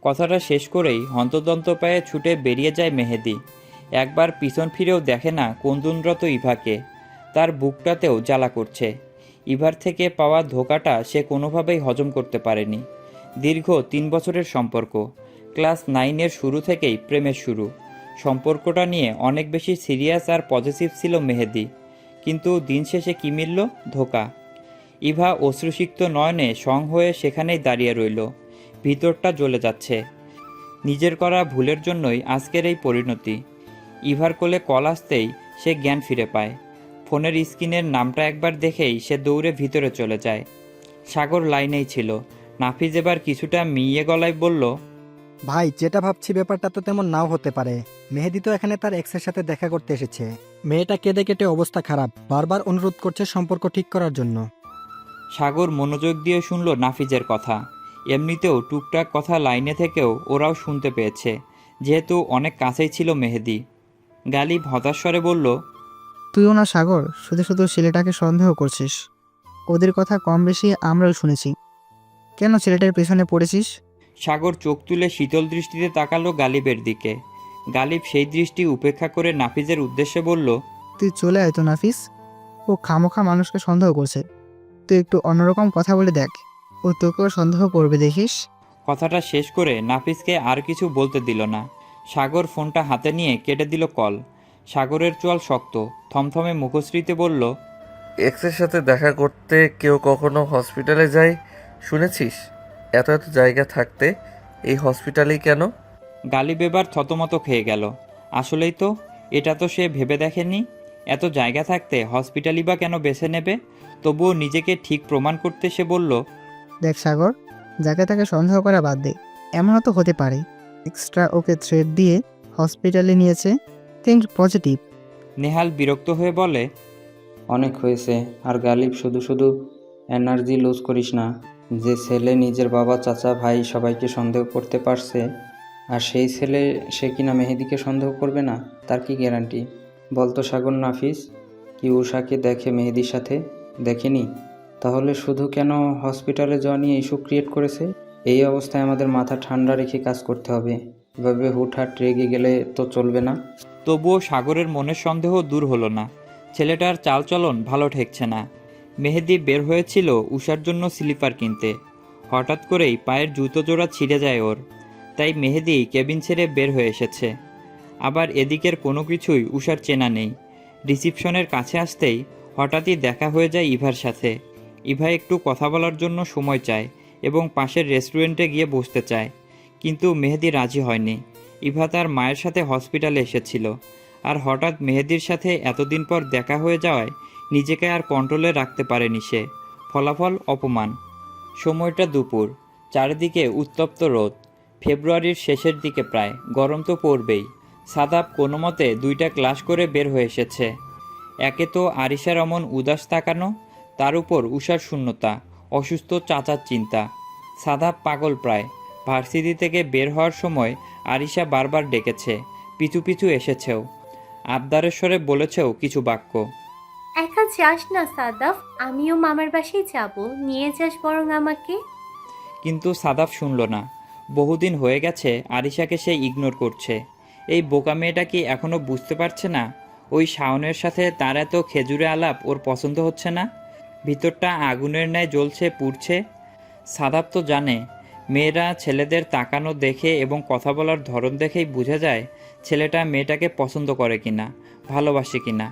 কথাটা শেষ করেই হন্তদন্ত পায়ে ছুটে বেরিয়ে যায় মেহেদি। একবার পিছন ফিরেও দেখে না কন্দুনরত ইভাকে। তার বুকটাতেও জ্বালা করছে। ইভার থেকে পাওয়া ধোঁকাটা সে কোনোভাবেই হজম করতে পারেনি। দীর্ঘ 3 বছরের সম্পর্ক, ক্লাস 9-এর শুরু থেকেই প্রেমের শুরু। সম্পর্কটা নিয়ে অনেক বেশি সিরিয়াস আর পজিটিভ ছিল মেহেদি, কিন্তু দিন শেষে কী মিলল? ধোঁকা। ইভা অশ্রুসিক্ত নয়নে সং হয়ে সেখানেই দাঁড়িয়ে রইল। ভিতরটা জ্বলে যাচ্ছে। নিজের করা ভুলের জন্যই আজকের এই পরিণতি। ইভার কোলে কল আসতেই সে জ্ঞান ফিরে পায়। ফোনের স্ক্রিনের নামটা একবার দেখেই সে দৌড়ে ভিতরে চলে যায়। সাগর লাইনেই ছিল। নাফিজ এবার কিছুটা মিইয়ে গলায় বলল, ভাই, যেটা ভাবছি ব্যাপারটা তো তেমন নাও হতে পারে। মেহেদি তো এখানে তার এক্সের সাথে দেখা করতে এসেছে। মেয়েটা কেঁদে কেটে অবস্থা খারাপ, বারবার অনুরোধ করছে সম্পর্ক ঠিক করার জন্য। সাগর মনোযোগ দিয়ে শুনল নাফিজের কথা। এমনিতেও টুকটাক কথা লাইনে থেকেও ওরাও শুনতে পেয়েছে, যেহেতু অনেক কাছেই ছিল মেহেদি। গালিব হতাশ্বরে বলল, তুইও না সাগর, শুধু শুধু ছেলেটাকে সন্দেহ করছিস। ওদের কথা কম বেশি আমরাও শুনেছি। কেন ছেলেটার পেছনে পড়েছিস? সাগর চোখ তুলে শীতল দৃষ্টিতে তাকালো গালিবের দিকে। গালিব সেই দৃষ্টি উপেক্ষা করে নাফিজের উদ্দেশ্যে বলল, তুই চলে আয় তো নাফিস। ও খামোখা মানুষকে সন্দেহ করছে। তুই একটু অন্যরকম কথা বলে দেখ, ও তোকেও সন্দেহ করবে দেখিস। কথাটা শেষ করে নাফিজকে আর কিছু বলতে দিল না। সাগর ফোনটা হাতে নিয়ে কেটে দিল কল। সাগরের চোয়াল শক্ত, থমথমে মুখশ্রীতে বলল, এক্সের সাথে দেখা করতে কেউ কখনো হসপিটালে যায় শুনেছিস? এত এত জায়গা থাকতে এই হসপিটালেই কেন? গালিব এবার থতমত খেয়ে গেল। আসলেই তো, এটা তো সে ভেবে দেখেনি। এত জায়গা থাকতে হসপিটালই বা কেন বেছে নেবে? তবুও নিজেকে ঠিক প্রমাণ করতে সে বলল, দেখ সাগর, যাকে তাকে সন্দেহ করা বাদ দে। এমনও তো হতে পারে এক্সট্রা ওকে থ্রেট দিয়ে হসপিটালে নিয়েছে। Think positive. নেহাল বিরক্ত হয়ে বলে, অনেক হয়েছে। আর গালিব, শুধু শুধু এনার্জি লুজ করিস না। যে ছেলে নিজের বাবা, চাচা, ভাই সবাইকে সন্দেহ করতে পারছে, আর সেই ছেলে সে কিনা মেহেদিকে সন্দেহ করবে না, তার কি গ্যারান্টি? বলতো সাগর, নাফিস কি উষাকে দেখে মেহেদির সাথে? দেখেনি? তাহলে শুধু কেন হসপিটালে যাওয়া নিয়ে ইস্যু ক্রিয়েট করেছে? এই অবস্থায় আমাদের মাথা ঠান্ডা রেখে কাজ করতে হবে। এভাবে হুটহাট রেগে গেলে তো চলবে না। তবুও সাগরের মনের সন্দেহ দূর হলো না। ছেলেটার চালচলন ভালো ঠেকছে না। মেহেদি বের হয়েছিল উষার জন্য স্লিপার কিনতে। হঠাৎ করেই পায়ের জুতো জোড়া ছিঁড়ে যায় ওর। তাই মেহেদি কেবিন ছেড়ে বের হয়ে এসেছে। আবার এদিকের কোনো কিছুই উষার চেনা নেই। রিসিপশনের কাছে আসতেই হঠাৎই দেখা হয়ে যায় ইভার সাথে। ইভা একটু কথা বলার জন্য সময় চায় এবং পাশের রেস্টুরেন্টে গিয়ে বসতে চায়, কিন্তু মেহেদি রাজি হয়নি। ইভা তার মায়ের সাথে হসপিটালে এসেছিল, আর হঠাৎ মেহেদির সাথে এতদিন পর দেখা হয়ে যাওয়ায় নিজেকে আর কন্ট্রোলে রাখতে পারেনি সে। ফলাফল অপমান। সময়টা দুপুর। চারিদিকে উত্তপ্ত রোদ। ফেব্রুয়ারির শেষের দিকে প্রায়, গরম তো পড়বেই। সাদাব কোনো মতে 2টা ক্লাস করে বের হয়ে এসেছে। একে তো আরিশার অমন উদাস তাকানো, তার উপর উষার শূন্যতা, অসুস্থ চাচার চিন্তা। সাদাব পাগল প্রায়। ভার্সিটি থেকে বের হওয়ার সময় আরিশা বারবার ডেকেছে, পিছু পিছু এসেছেও, আবদারের স্বরে বলেছেও কিছু বাক্য। একা যাস না সাদাফ, আমিও মামার বাসায় যাব, নিয়ে যাস বরং আমাকে। কিন্তু সাদাব শুনল না। বহুদিন হয়ে গেছে আরিশাকে সে ইগনোর করছে। এই বোকা মেয়েটা কি এখনও বুঝতে পারছে না ওই শাওনের সাথে তার এত খেজুরে আলাপ ওর পছন্দ হচ্ছে না? ভিতরটা আগুনের ন্যায় জ্বলছে, পুড়ছে। সাদাব তো জানে, মেয়েরা ছেলেদের তাকানো দেখে এবং কথা বলার ধরন দেখেই বোঝা যায় ছেলেটা মেয়েটাকে পছন্দ করে কিনা, ভালোবাসে কিনা।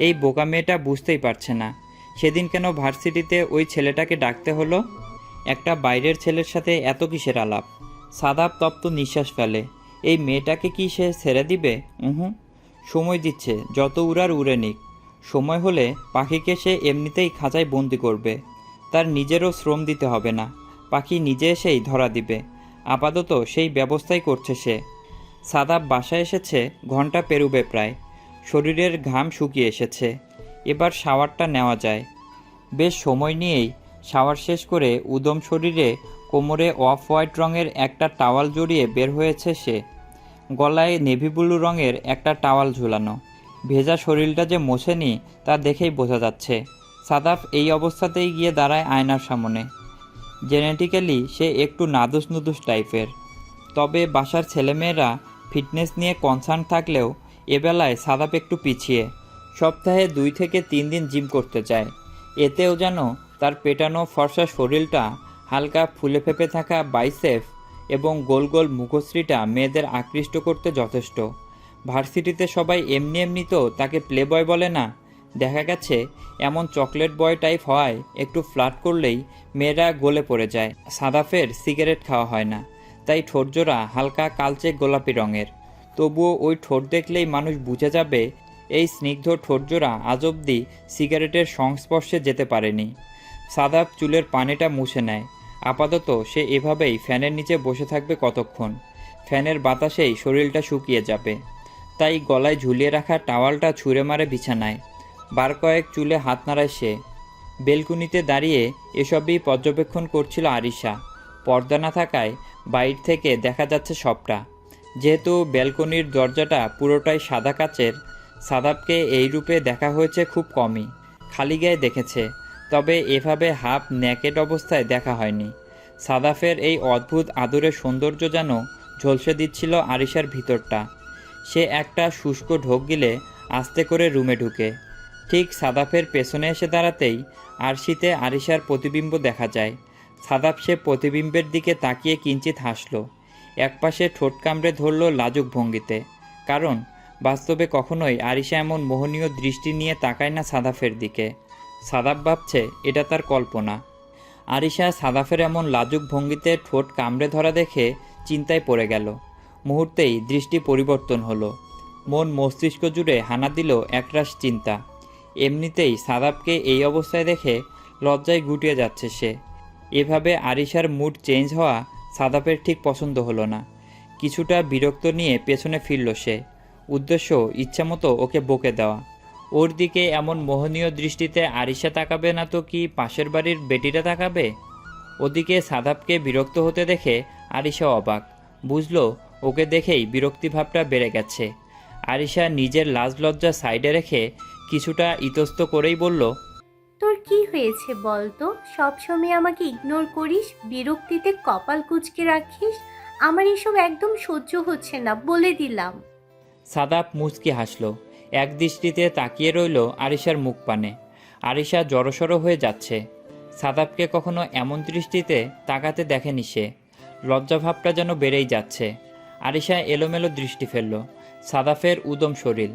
এই বোকা মেয়েটা বুঝতেই পারছে না। সেদিন কেন ভার্সিটিতে ওই ছেলেটাকে ডাকতে হলো? একটা বাইরের ছেলের সাথে এত কিসের আলাপ? সাদাব তপ্ত নিঃশ্বাস ফেলে। এই মেয়েটাকে কি সে ছেড়ে দিবে? সময় দিচ্ছে, যত উড়ার উড়ে নিক। সময় হলে পাখিকে সে এমনিতেই খাঁচায় বন্দি করবে। তার নিজেরও শ্রম দিতে হবে না, পাখি নিজে এসেই ধরা দিবে। আপাতত সেই ব্যবস্থাই করছে সে। সাদাব বাসায় এসেছে ঘন্টা পেরুবে প্রায়। শরীরের ঘাম শুকিয়ে এসেছে। এবার শাওয়ারটা নেওয়া যায়। বেশ সময় নিয়েই শাওয়ার শেষ করে উদম শরীরে কোমরে অফ হোয়াইট রঙের একটা টাওয়াল জড়িয়ে বের হয়েছে সে। গলায় নেভি ব্লু রঙের একটা টাওয়াল ঝুলানো। ভেজা শরীরটা যে মোছেনি তা দেখেই বোঝা যাচ্ছে। সাদাফ এই অবস্থাতেই গিয়ে দাঁড়ায় আয়নার সামনে। জেনেটিক্যালি সে একটু নাদুস নুদুস টাইপের। তবে বাসার ছেলেমেয়েরা ফিটনেস নিয়ে কনসার্ন থাকলেও এবেলায় সাদাপ একটু পিছিয়ে। সপ্তাহে 2 থেকে 3 দিন জিম করতে যায়। এতেও যেন তার পেটানো ফর্সা শরীরটা, হালকা ফুলে ফেপে থাকা বাইসেপ এবং গোল গোল মুখশ্রীটা মেয়েদের আকৃষ্ট করতে যথেষ্ট। ভার্সিটিতে সবাই এমনি এমনি তো তাকে প্লে বয় বলে না। দেখা গেছে এমন চকলেট বয় টাইপ হয়, একটু ফ্লার্ট করলেই মেয়েরা গলে পড়ে যায়। সাদাফের সিগারেট খাওয়া হয় না, তাই ঠোঁটজোড়া হালকা কালচে গোলাপি রঙের। তবুও ওই ঠোঁট দেখলেই মানুষ বুঝে যাবে এই স্নিগ্ধ ঠোঁটজোড়া আজ অবধি সিগারেটের সংস্পর্শে যেতে পারেনি। সাদাপ চুলের পানিটা মুছে নেয়। আপাতত সে এভাবেই ফ্যানের নিচে বসে থাকবে কতক্ষণ। ফ্যানের বাতাসেই শরীরটা শুকিয়ে যাবে। তাই গলায় ঝুলিয়ে রাখা টাওয়ালটা ছুঁড়ে মারে বিছানায়। বার কয়েক চুলে হাত নাড়ায় সে। বেলকুনিতে দাঁড়িয়ে এসবই পর্যবেক্ষণ করছিল আরিশা। পর্দা না থাকায় বাইর থেকে দেখা যাচ্ছে সবটা। যেহেতু ব্যালকনির দরজাটা পুরোটাই সাদা কাচের, সাদাবকে এই রূপে দেখা হয়েছে খুব কমই। খালি গায়ে দেখেছে, তবে এভাবে হাফ নেকেড অবস্থায় দেখা হয়নি। সাদাফের এই অদ্ভুত আদরের সৌন্দর্য যেন ঝলসে দিচ্ছিল আরিশার ভিতরটা। সে একটা শুষ্ক ঢোক গিলে আস্তে করে রুমে ঢুকে। ঠিক সাদাফের পেছনে এসে দাঁড়াতেই আরশিতে আরিশার প্রতিবিম্ব দেখা যায়। সাদাফ সে প্রতিবিম্বের দিকে তাকিয়ে কিঞ্চিত হাসল। একপাশে ঠোঁট কামড়ে ধরল লাজুক ভঙ্গিতে। কারণ বাস্তবে কখনোই আরিশা এমন মোহনীয় দৃষ্টি নিয়ে তাকায় না সাদাফের দিকে। সাদাফ ভাবছে এটা তার কল্পনা। আরিশা সাদাফের এমন লাজুক ভঙ্গিতে ঠোঁট কামড়ে ধরা দেখে চিন্তায় পড়ে গেল। মুহূর্তেই দৃষ্টি পরিবর্তন হলো। মন মস্তিষ্ক জুড়ে হানা দিল একরাশ চিন্তা। এমনিতেই সাদাবকে এই অবস্থায় দেখে লজ্জায় গুটিয়ে যাচ্ছে সে। এভাবে আরিশার মুড চেঞ্জ হওয়া সাদাবের ঠিক পছন্দ হলো না। কিছুটা বিরক্ত নিয়ে পেছনে ফিরল সে। উদ্দেশ্য ইচ্ছামতো ওকে বকে দেওয়া। ওর দিকে এমন মোহনীয় দৃষ্টিতে আরিশা তাকাবে না তো কি পাশের বাড়ির বেটিরা তাকাবে? ওদিকে সাদাবকে বিরক্ত হতে দেখে আরিশা অবাক। বুঝলো ওকে দেখেই বিরক্তিভাবটা বেড়ে গেছে। আরিশা নিজের লাজ লজ্জা সাইডে রেখে কিছুটা ইতস্ত করেই বলল, তোর কি হয়েছে বল তো? সবসময় আমাকে ইগনোর করিস, বিরক্তিতে কপাল কুঁচকে রাখিস। আমার এসব একদম সহ্য হচ্ছে না, বলে দিলাম। সাদাব মুচকি হাসল। এক দৃষ্টিতে তাকিয়ে রইল আরিশার মুখ পানে। আরিশা জড়সড় হয়ে যাচ্ছে। সাদাবকে কখনো এমন দৃষ্টিতে তাকাতে দেখেনি সে। লজ্জাভাবটা যেন বেড়েই যাচ্ছে। আরিশা এলোমেলো দৃষ্টি ফেলল। সাদাফের উদম শরীর।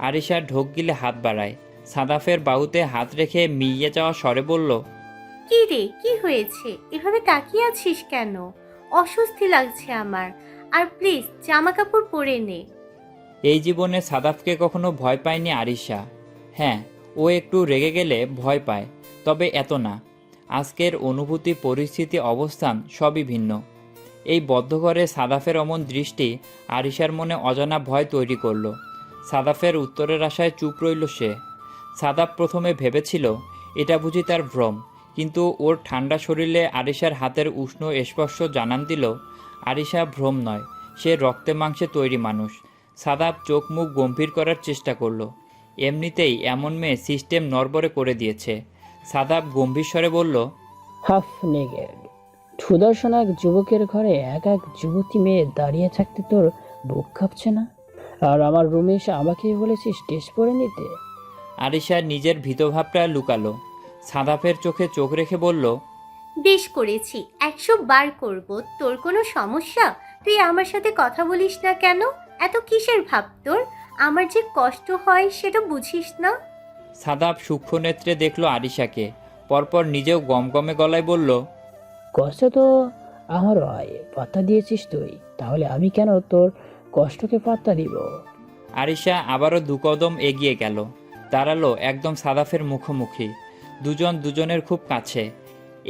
আরিশা ঢোক গিলে হাত বাড়ায়। সাদাফের বাহুতে হাত রেখে মিইয়ে যাওয়া স্বরে বলল, কি রে, কি হয়েছে? এভাবে তাকিয়ে আছিস কেন? অস্বস্তি লাগছে আমার। আর প্লিজ জামা কাপড় পরে নে। এই জীবনে সাদাফকে কখনো ভয় পায়নি আরিশা। হ্যাঁ, ও একটু রেগে গেলে ভয় পায়, তবে এত না। আজকের অনুভূতি, পরিস্থিতি, অবস্থান সবই ভিন্ন। এই বদ্ধঘরে সাদাফের অমন দৃষ্টি আরিশার মনে অজানা ভয় তৈরি করলো। সাদাফের উত্তরের আশায় চুপ রইল সে। সাদাফ প্রথমে ভেবেছিল এটা বুঝি তার ভ্রম, কিন্তু ওর ঠান্ডা শরীরে আরিশার হাতের উষ্ণ স্পর্শ জানান দিল আরিশা ভ্রম নয়, সে রক্তে মাংসে তৈরি মানুষ। সাদাফ চোখ মুখ গম্ভীর করার চেষ্টা করলো। এমনিতেই এমন মেয়ে সিস্টেম নড়বড়ে করে দিয়েছে। সাদাফ গম্ভীর স্বরে বলল, হাফ নেগেড সুদর্শন এক যুবকের ঘরে এক এক যুবতী মেয়ে দাঁড়িয়ে থাকতে তোর বুক কাঁপছে না? আর আমার রুমে এসে আমাকেই বলেছিস টেস্ট করে নিতে। আরিশা নিজের ভীতভাবটা লুকালো। সাদাফের চোখে চোখ রেখে বলল, বেশ করেছি, 100 বার করব। তোর কোনো সমস্যা? তুই আমার সাথে কথা বলিস না কেন? এত কিসের ভাব তোর? আমার যে কষ্ট হয় সেটা বুঝিস না? সাদাফ সূক্ষ্ম নেত্রে দেখল আরিশাকে। পরপর নিজেও গমগমে গলায় বলল, কষ্ট তো আমার হয়, পাত্তা দিয়েছিস তুই, তাহলে আমি কেন তোর কষ্টকে পাত্তা দিব? আরিশা আবারও 2 কদম এগিয়ে গেল, দাঁড়ালো একদম সাদাফের মুখোমুখি। দুজন দুজনের খুব কাছে।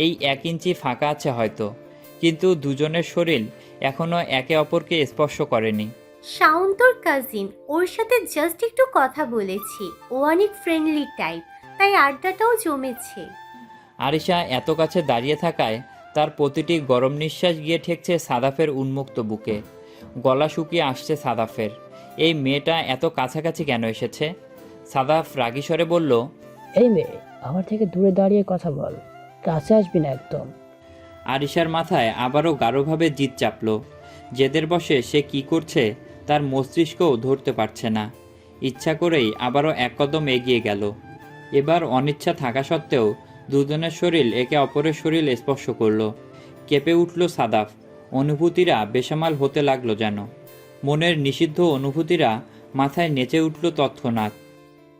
এই 1 ইঞ্চি ফাঁকা আছে হয়তো, কিন্তু দুজনের শরীর এখনও একে অপরকে স্পর্শ করেনি। শাওন তোর কাজিন, ওর সাথে জাস্ট একটু কথা বলেছি। ও অনেক ফ্রেন্ডলি টাইপ, তাই আড্ডাটাও জমেছে। আরিশা এত কাছে দাঁড়িয়ে থাকায় তার প্রতিটি গরম নিঃশ্বাস গিয়ে ঠেকছে সাদাফের উন্মুক্ত বুকে। গলা শুকিয়ে আসছে সাদাফের। এই মেয়েটা এত কাছাকাছি কেন এসেছে? সাদাফ রাগী স্বরে বলল, এই মেয়ে, আমার থেকে দূরে দাঁড়িয়ে কথা বল, কাছে আসবি না একদম। আরিশার মাথায় আবারও গাঢ়ভাবে জিত চাপল। জেদের বশে সে কি করছে তার মস্তিষ্কও ধরতে পারছে না। ইচ্ছা করেই আবারও এক কদম এগিয়ে গেল। এবার অনিচ্ছা থাকা সত্ত্বেও দুজনের শরীর একে অপরের শরীর স্পর্শ করলো। কেঁপে উঠল সাদাফ। অনুভূতিরা বেসামাল হতে লাগলো যেন। মনের নিষিদ্ধ অনুভূতিরা মাথায় নেচে উঠল তৎক্ষণাৎ।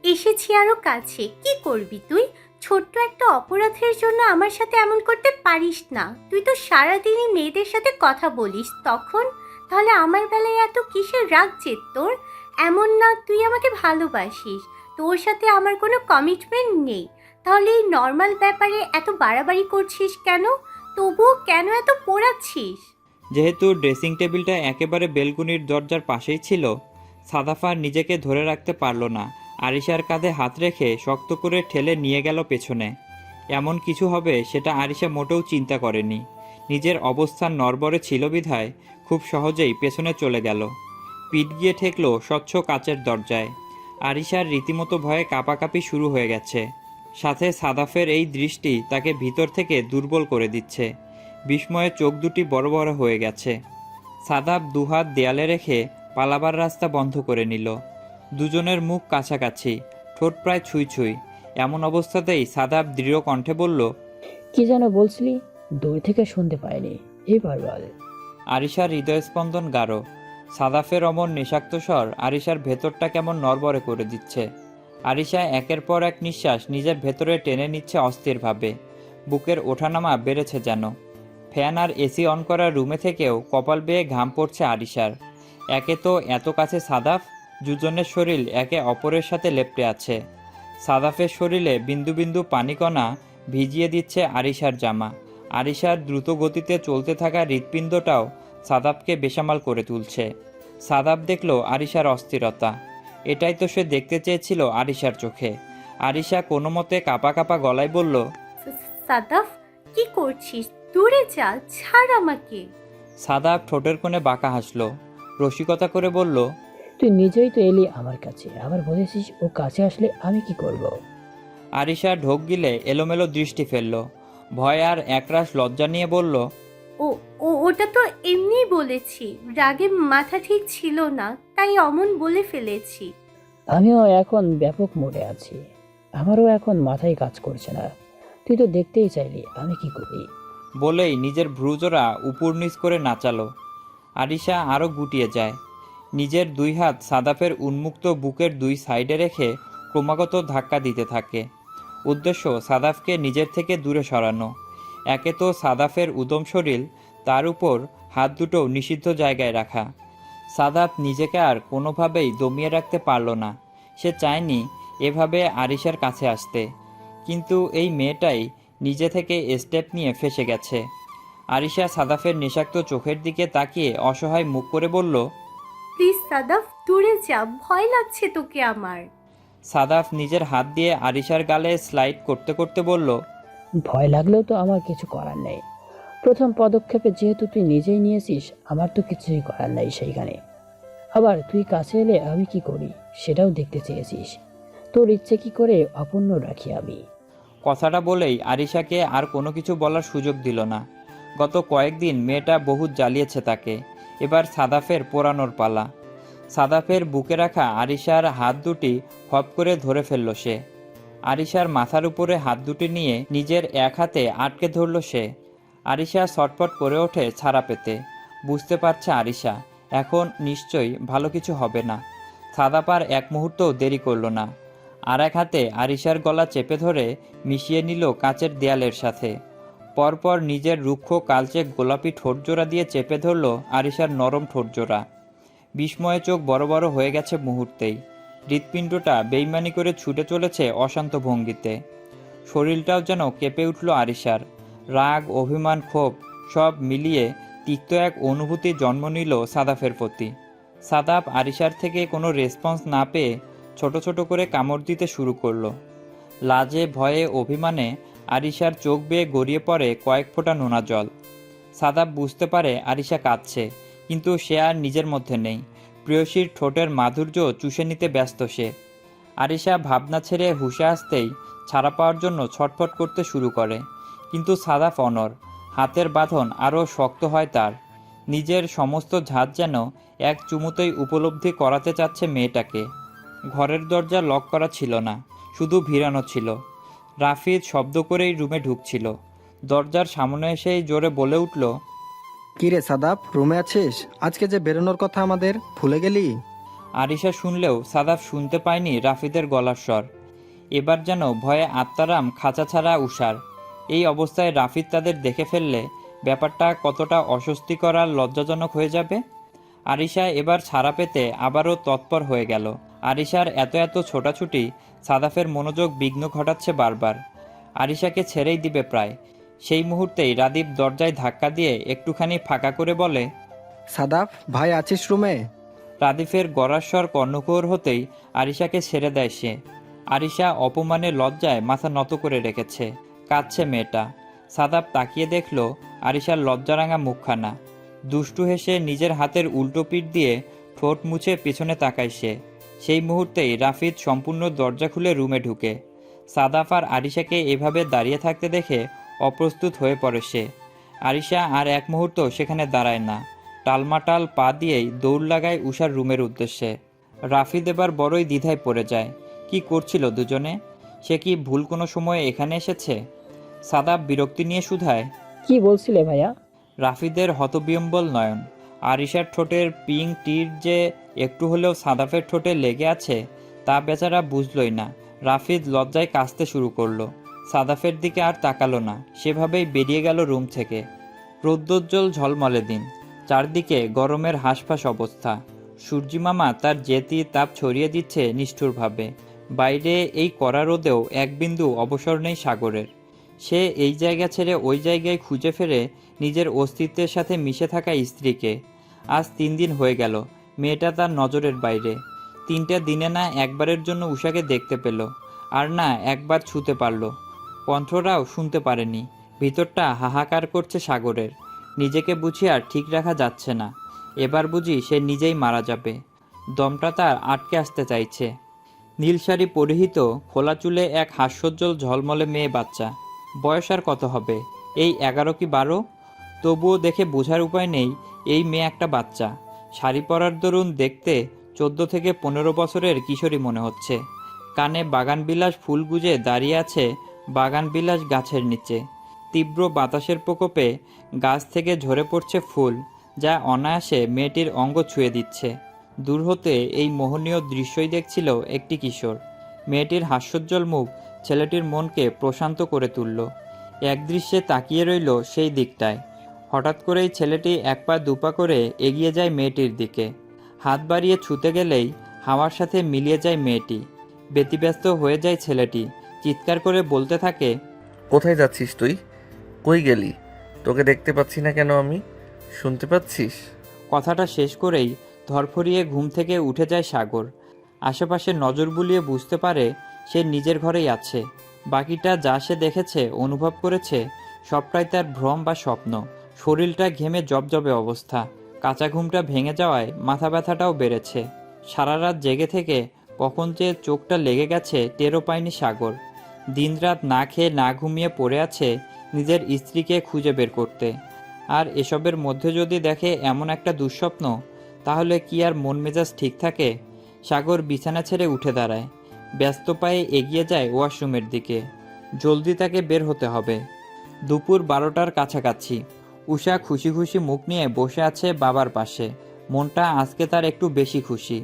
এসেছি আরো কাছে, কি করবি তুই? ছোট্ট একটা অপরাধের জন্য আমার সাথে এমন করতে পারিস না। তুই তো সারাদিনই মেয়েদের সাথে কথা বলিস, তখন তাহলে আমার বেলায় এত কিসের রাগ জেদ তোর? এমন না তুই আমাকে ভালোবাসিস, তোর সাথে আমার কোনো কমিটমেন্ট নেই, তাহলে এই নর্মাল ব্যাপারে এত বাড়াবাড়ি করছিস কেন? তবুও কেন এত পোড়াচ্ছিস? যেহেতু ড্রেসিং টেবিলটা একেবারে বেলকুনির দরজার পাশেই ছিল, সাদাফ আর নিজেকে ধরে রাখতে পারল না। আরিশার কাঁধে হাত রেখে শক্ত করে ঠেলে নিয়ে গেল পেছনে। এমন কিছু হবে সেটা আরিশা মোটেও চিন্তা করেনি। নিজের অবস্থান নড়বড়ে ছিল বিধায় খুব সহজেই পেছনে চলে গেল। পিঠ গিয়ে ঠেকল স্বচ্ছ কাচের দরজায়। আরিশার রীতিমতো ভয়ে কাঁপাকাঁপি শুরু হয়ে গেছে। সাথে সাদাফের এই দৃষ্টি তাকে ভিতর থেকে দুর্বল করে দিচ্ছে। বিস্ময়ে চোখ দুটি বড় বড় হয়ে গেছে। সাদাফ দুহাত দেয়ালে রেখে পালাবার রাস্তা বন্ধ করে নিল। দুজনের মুখ কাছাকাছি, ঠোঁট প্রায় ছুঁই ছুঁই। এমন অবস্থাতেই সাদাফ দৃঢ় কণ্ঠে বলল, কি যেন বলছিলি? দূর থেকে শুনতে পাইনি, এবার বল। আরিশার হৃদয়স্পন্দন গাঢ়। সাদাফের অমন নেশাক্ত স্বর আরিশার ভেতরটা কেমন নড়বড়ে করে দিচ্ছে। আরিশা একের পর এক নিঃশ্বাস নিজের ভেতরে টেনে নিচ্ছে অস্থিরভাবে। বুকের ওঠানামা বেড়েছে যেন। ফ্যান আর এসি অন করা রুমে থেকেও কপাল বেয়ে ঘাম পড়ছে আরিশার। একে তো এত কাছে সাদাফ, দুজনের শরীর একে অপরের সাথে লেপ্টে আছে। সাদাফের শরীরে বিন্দু বিন্দু পানিকণা ভিজিয়ে দিচ্ছে আরিশার জামা। আরিশার দ্রুত গতিতে চলতে থাকা হৃৎপিণ্ডটাও সাদাফকে বেসামাল করে তুলছে। সাদাফ দেখল আরিশার অস্থিরতা। এটাই তো সে দেখতে চেয়েছিল আরিশার চোখে। আরিশা কোনো মতে কাঁপা কাঁপা গলায় বলল, সাদাফ, কি করছিস? দূরে যা, ছাড় আমাকে। সাদাফ ঠোঁটের কোণে বাঁকা হাসল। রসিকতা করে বলল, তুই নিজেই তো এলি আমার কাছে, আবার বলেছিস ও কাছে আসলে আমি কি করব? আরিশা ঢোক গিলে এলোমেলো দৃষ্টি ফেলল। ভয় আর একরাশ লজ্জা নিয়ে বলল, ও ও ওটা তো এমনিই বলেছি, রাগে মাথা ঠিক ছিল না, তাই অমন বলে ফেলেছি। আমিও এখন ব্যাপক মোড়ে আছি, আমারও এখন মাথায় কাজ করছে না। তুই তো দেখতেই চাইলি, আমি কি করি? বলেই নিজের ভ্রুজোড়া উপর নিচ করে নাচালো। আরিশা আরও গুটিয়ে যায়। নিজের দুই হাত সাদাফের উন্মুক্ত বুকের দুই সাইডে রেখে ক্রমাগত ধাক্কা দিতে থাকে। উদ্দেশ্য সাদাফকে নিজের থেকে দূরে সরানো। একে তো সাদাফের উদম শরীর, তার উপর হাত দুটো নিষিদ্ধ জায়গায় রাখা। সাদাফ নিজেকে আর কোনোভাবেই দমিয়ে রাখতে পারল না। সে চায়নি এভাবে আরিশার কাছে আসতে, কিন্তু এই মেয়েটাই নিজে থেকে স্টেপ নিয়ে ফেসে গেছে। আরিশা সাদাফের নেশাক্ত চোখের দিকে তাকিয়ে অসহায় মুখ করে বলল, প্লিজ সাদাফ, দূরে যা, ভয় লাগছে তোকে আমার। সাদাফ নিজের হাত দিয়ে আরিশার গালে স্লাইড করতে করতে বলল, ভয় লাগলেও তো আমার কিছু করার নেই। প্রথম পদক্ষেপে যেহেতু তুই নিজেই নিয়েছিস, আমার তো কিছুই করার নেই সেইখানে। আবার তুই কাছে এলে আমি কি করি সেটাও দেখতে চেয়েছিস। তোর ইচ্ছে কি করে অপূর্ণ রাখি আমি? কথাটা বলেই আরিশাকে আর কোনো কিছু বলার সুযোগ দিল না। গত কয়েকদিন মেয়েটা বহুত জ্বালিয়েছে তাকে। এবার সাদাফের পোড়ানোর পালা। সাদাফের বুকে রাখা আরিশার হাত দুটি হপ করে ধরে ফেলল সে। আরিশার মাথার উপরে হাত দুটি নিয়ে নিজের এক হাতে আটকে ধরল সে। আরিশা ছটফট করে ওঠে ছাড়া পেতে। বুঝতে পারছে আরিশা এখন নিশ্চয়ই ভালো কিছু হবে না। সাদাফ আর এক মুহূর্তও দেরি করল না। আর এক হাতে আরিশার গলা চেপে ধরে মিশিয়ে নিল কাচের দেয়ালের সাথে। পরপর নিজের রুক্ষ কালচে গোলাপি ঠোঁটজোড়া দিয়ে চেপে ধরল আরিশার নরম ঠোঁটজোড়া। বিস্ময়ে চোখ বড় বড় হয়ে গেছে মুহূর্তেই। হৃৎপিণ্ডটা বেইমানি করে ছুটে চলেছে অশান্ত ভঙ্গিতে। শরীরটাও যেন কেঁপে উঠল আরিশার। রাগ, অভিমান, ক্ষোভ সব মিলিয়ে তিক্ত এক অনুভূতি জন্ম নিল সাদাফের প্রতি। সাদাফ আরিশার থেকে কোনো রেসপন্স না পেয়ে ছোট ছোট করে কামড় দিতে শুরু করলো। লাজে, ভয়ে, অভিমানে আরিশার চোখ বেয়ে গড়িয়ে পড়ে কয়েক ফোঁটা নোনা জল। সাদাফ বুঝতে পারে আরিশা কাঁদছে, কিন্তু সে আর নিজের মধ্যে নেই। প্রেয়সীর ঠোঁটের মাধুর্য চুষে নিতে ব্যস্ত সে। আরিশা ভাবনা ছেড়ে হুঁশে আসতেই ছাড়া পাওয়ার জন্য ছটফট করতে শুরু করে, কিন্তু সাদাফ অনড়। হাতের বাঁধন আরও শক্ত হয় তার। নিজের সমস্ত ঝাঁজ যেন এক চুমুতেই উপলব্ধি করাতে চাচ্ছে মেয়েটাকে। ঘরের দরজা লক করা ছিল না, শুধু ভিড়ানো ছিল। রাফিদ শব্দ করেই রুমে ঢুকছিল। দরজার সামনে এসেই জোরে বলে উঠল, কিরে সাদাব, রুমে আছিস? আজকে যে বেরোনোর কথা আমাদের, ভুলে গেলি? আরিশা শুনলেও সাদাব শুনতে পায়নি রাফিদের গলার স্বর। এবার যেন ভয়ে আত্মারাম খাঁচা ছাড়া উষার। এই অবস্থায় রাফিদ তাদের দেখে ফেললে ব্যাপারটা কতটা অস্বস্তিকর আর লজ্জাজনক হয়ে যাবে। আরিশা এবার ছাড়া পেতে আবারও তৎপর হয়ে গেল। আরিশার এত এত ছোটাছুটি সাদাফের মনোযোগ বিঘ্ন ঘটাচ্ছে বারবার। আরিশাকে ছেড়েই দিবে প্রায়। সেই মুহূর্তেই রাদীপ দরজায় ধাক্কা দিয়ে একটুখানি ফাঁকা করে বলে, সাদাব ভাই, আছিস রুমে? রাদীপের গলার স্বর কর্ণকুহর হতেই আরিশাকে ছেড়ে দেয় সে। আরিশা অপমানের লজ্জায় মাথা নত করে রেখেছে, কাঁদছে মেয়েটা। সাদাব তাকিয়ে দেখল আরিশার লজ্জারাঙা মুখখানা। দুষ্টু হেসে নিজের হাতের উল্টো পিঠ দিয়ে ঠোঁট মুছে পিছনে তাকায় সে। সেই মুহূর্তেই রাফিদ সম্পূর্ণ দরজা খুলে রুমে ঢুকে। সাদাফ আর আরিশাকে এভাবে দাঁড়িয়ে থাকতে দেখে অপ্রস্তুত হয়ে পড়ে সে। আরিশা আর এক মুহূর্ত সেখানে দাঁড়ায় না, টালমাটাল পা দিয়েই দৌড় লাগায় উষার রুমের উদ্দেশ্যে। রাফিদ এবার বড়ই দ্বিধায় পড়ে যায়। কি করছিল দুজনে? সে কি ভুল কোনো সময়ে এখানে এসেছে? সাদাব বিরক্তি নিয়ে শুধায়, কি বলছিলে ভাইয়া? রাফিদের হতবিহ্বল নয়ন। আরিশার ঠোঁটের পিঙ্ক টির যে একটু হলেও সাদাফের ঠোঁটে লেগে আছে তা বেচারা বুঝলই না। রাফিদ লজ্জায় কাঁচতে শুরু করলো। সাদাফের দিকে আর তাকালো না, সেভাবেই বেরিয়ে গেল রুম থেকে। রৌদ্রোজ্জ্বল ঝলমলে দিন, চারদিকে গরমের হাঁসফাঁস অবস্থা। সূর্যিমামা তার জেতি তাপ ছড়িয়ে দিচ্ছে নিষ্ঠুরভাবে। বাইরে এই কড়া রোদেও এক বিন্দু অবসর নেই সাগরের। সে এই জায়গা ছেড়ে ওই জায়গায় খুঁজে ফেরে নিজের অস্তিত্বের সাথে মিশে থাকা স্ত্রীকে। আজ 3 দিন হয়ে গেল মেয়েটা তার নজরের বাইরে। 3টা দিনে না একবারের জন্য উষাকে দেখতে পেল, আর না একবার ছুঁতে পারল। কণ্ঠটাও শুনতে পারেনি। ভিতরটা হাহাকার করছে সাগরের। নিজেকে বুঝি আর ঠিক রাখা যাচ্ছে না। এবার বুঝি সে নিজেই মারা যাবে। দমটা তার আটকে আসতে চাইছে। নীল শাড়ি পরিহিত, খোলা চুলে এক হাস্যোজ্জ্বল ঝলমলে মেয়ে বাচ্চা। বয়স আর কত হবে? এই 11 কি 12? তবুও দেখে বোঝার উপায় নেই এই মেয়ে একটা বাচ্চা। শাড়ি পরার দরুন দেখতে 14 থেকে 15 বছরের কিশোরী মনে হচ্ছে। কানে বাগানবিলাস ফুল গুজে দাঁড়িয়ে আছে বাগানবিলাস গাছের নিচে। তীব্র বাতাসের প্রকোপে গাছ থেকে ঝরে পড়ছে ফুল, যা অনায়াসে মেয়েটির অঙ্গ ছুঁয়ে দিচ্ছে। দূর হতে এই মোহনীয় দৃশ্যই দেখছিল একটি কিশোর। মেয়েটির হাস্যোজ্জ্বল মুখ ছেলেটির মনকে প্রশান্ত করে তুলল। একদৃশ্যে তাকিয়ে রইল সেই দিকটায়। হঠাৎ করেই ছেলেটি 1 পা 2 পা করে এগিয়ে যায় মেয়েটির দিকে। হাত বাড়িয়ে ছুতে গেলেই হাওয়ার সাথে মিলিয়ে যায় মেয়েটি। ব্যতিব্যস্ত হয়ে যায় ছেলেটি, চিৎকার করে বলতে থাকে, কোথায় যাচ্ছিস তুই? কই গেলি? তোকে দেখতে পাচ্ছি না কেন আমি? শুনতে পাচ্ছিস? কথাটা শেষ করেই ধরফরিয়ে ঘুম থেকে উঠে যায় সাগর। আশেপাশে নজর বুলিয়ে বুঝতে পারে সে নিজের ঘরেই আছে। বাকিটা যা সে দেখেছে, অনুভব করেছে, সবটাই তার ভ্রম বা স্বপ্ন। শরীরটা ঘেমে জবজবে অবস্থা। কাঁচা ঘুমটা ভেঙে যাওয়ায় মাথা ব্যথাটাও বেড়েছে। সারা রাত জেগে থেকে কখন যে চোখটা লেগে গেছে টেরও পায়নি সাগর। দিনরাত না খেয়ে না ঘুমিয়ে পড়ে আছে নিজের স্ত্রীকে খুঁজে বের করতে। আর এসবের মধ্যে যদি দেখে এমন একটা দুঃস্বপ্ন, তাহলে কি আর মন মেজাজ ঠিক থাকে? সাগর বিছানা ছেড়ে উঠে দাঁড়ায়। ব্যস্ত পায়ে এগিয়ে যায় ওয়াশরুমের দিকে। জলদি তাকে বের হতে হবে। দুপুর 12টার কাছাকাছি। উষা খুশি খুশি মুখ নিয়ে বসে আছে বাবার পাশে। মনটা আজকে তার একটু বেশি খুশি।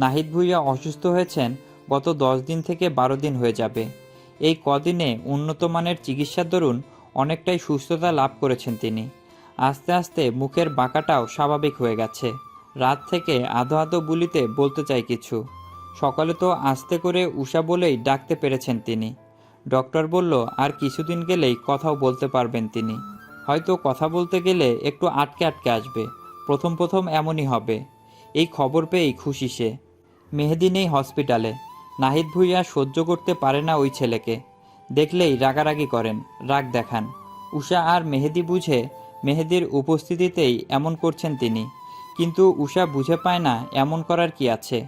নাহিদ ভুঁইয়া অসুস্থ হয়েছেন গত 10 দিন থেকে 12 দিন হয়ে যাবে। এই কদিনে উন্নত মানের চিকিৎসার দরুন অনেকটাই সুস্থতা লাভ করেছেন তিনি। আস্তে আস্তে মুখের বাঁকাটাও স্বাভাবিক হয়ে গেছে। রাত থেকে আধো আধো বুলিতে বলতে চাই কিছু। সকালে তো আস্তে করে উষা বলেই ডাকতে পেরেছেন তিনি। ডক্টর বলল আর কিছুদিন গেলেই কথাও বলতে পারবেন তিনি। হয়তো কথা বলতে গেলে একটু আটকে আটকে আসবে। প্রথম প্রথম এমনই হবে। এই খবর পেয়েই খুশি সে। মেহেদি নেই হসপিটালে। নাহিদ ভুঁইয়া সহ্য করতে পারে না ওই ছেলেকে। দেখলেই রাগারাগি করেন, রাগ দেখান। উষা আর মেহেদি বুঝে মেহেদির উপস্থিতিতেই এমন করছেন তিনি। কিন্তু উষা বুঝে পায় না এমন করার কি আছে।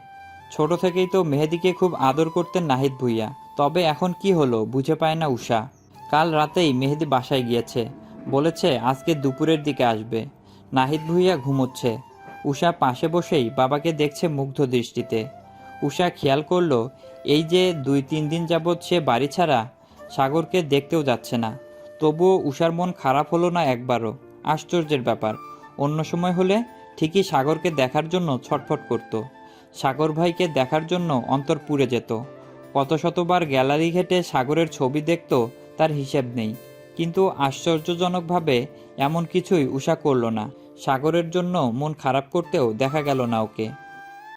ছোট থেকেই তো মেহেদিকে খুব আদর করতেন নাহিদ ভুঁইয়া। তবে এখন কি হলো বুঝে পায় না উষা। কাল রাতেই মেহেদি বাসায় গিয়েছে, বলেছে আজকে দুপুরের দিকে আসবে। নাহিদ ভুঁইয়া ঘুমোচ্ছে। উষা পাশে বসেই বাবাকে দেখছে মুগ্ধ দৃষ্টিতে। উষা খেয়াল করলো এই যে 2-3 দিন যাবৎ সে বাড়ি ছাড়া, সাগরকে দেখতেও যাচ্ছে না। তবুও উষার মন খারাপ হলো না একবারও। আশ্চর্যের ব্যাপার, অন্য সময় হলে ঠিকই সাগরকে দেখার জন্য ছটফট করত। সাগর ভাইকে দেখার জন্য অন্তর পুড়ে যেত। কত শতবার গ্যালারি ঘেটে সাগরের ছবি দেখত তার হিসেব নেই। কিন্তু আশ্চর্যজনকভাবে এমন কিছুই উষা করল না। সাগরের জন্য মন খারাপ করতেও দেখা গেল না ওকে।